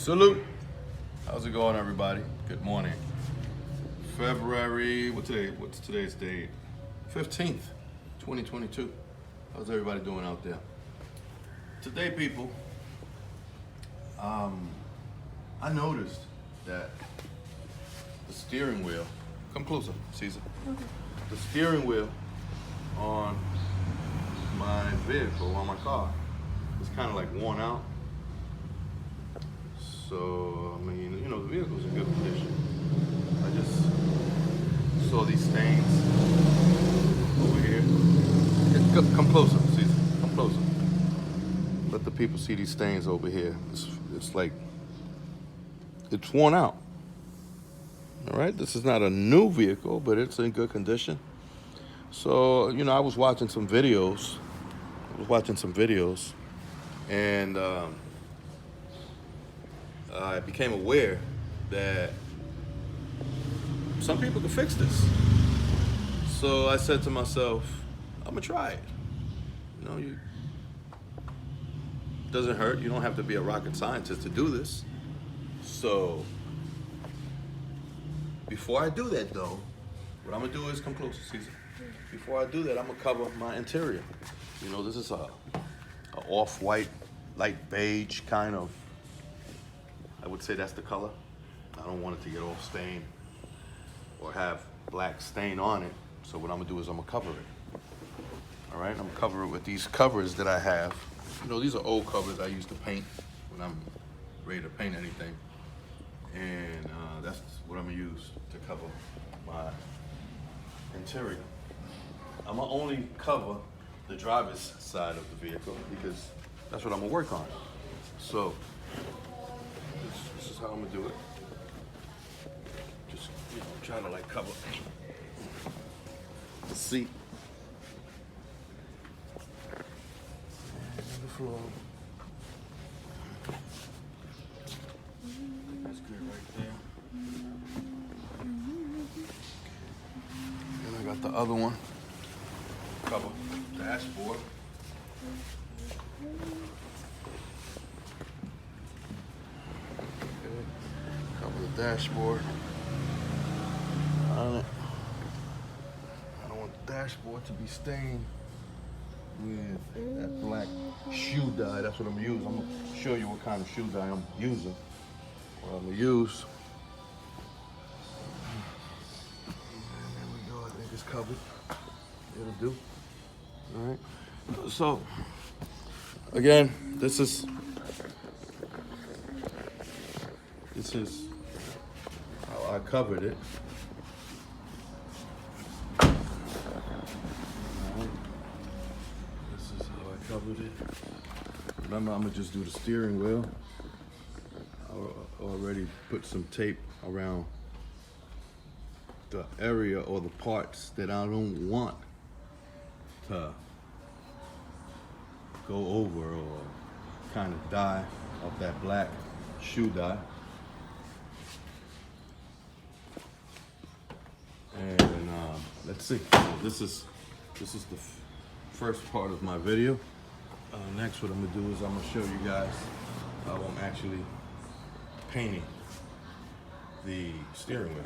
Salute. How's it going, everybody? Good morning. February, what's today's date? 15th, 2022. How's everybody doing out there? Today, people, I noticed that the steering wheel, come closer, Caesar. The steering wheel on my vehicle, on my car, is kind of like worn out. So, I mean, you know, the vehicle's in good condition. I just saw these stains over here. Come closer, Caesar, come closer. Let the people see these stains over here. It's like, it's worn out. All right, this is not a new vehicle, but it's in good condition. So, you know, I was watching some videos. And I became aware that some people can fix this. So I said to myself, I'm gonna try it. You know, it doesn't hurt. You don't have to be a rocket scientist to do this. So before I do that, though, what I'm gonna do is come closer, Caesar. Before I do that, I'm gonna cover my interior. You know, this is a off-white, light beige kind of. I would say that's the color. I don't want it to get all stained or have black stain on it. So what I'm gonna do is I'm gonna cover it. All right, I'm gonna cover it with these covers that I have. You know, these are old covers I used to paint when I'm ready to paint anything. And that's what I'm gonna use to cover my interior. I'm gonna only cover the driver's side of the vehicle because that's what I'm gonna work on. So this is how I'm gonna do it. Just, you know, try to like cover the seat and the floor. That's good right there. And I got the other one. Cover the dashboard. Cover the dashboard on it. I don't want the dashboard to be stained with that black shoe dye. That's what I'm using. I'm gonna show you what kind of shoe dye I'm using. What I'm gonna use. And there we go. I think it's covered. It'll do. All right. So again, this is how I covered it. All right. This is how I covered it. Remember, I'm gonna just do the steering wheel. I already put some tape around the area or the parts that I don't want to go over or kind of dye off that black shoe dye. And let's see. This is the first part of my video. Next, what I'm gonna do is I'm gonna show you guys how I'm actually painting the steering wheel.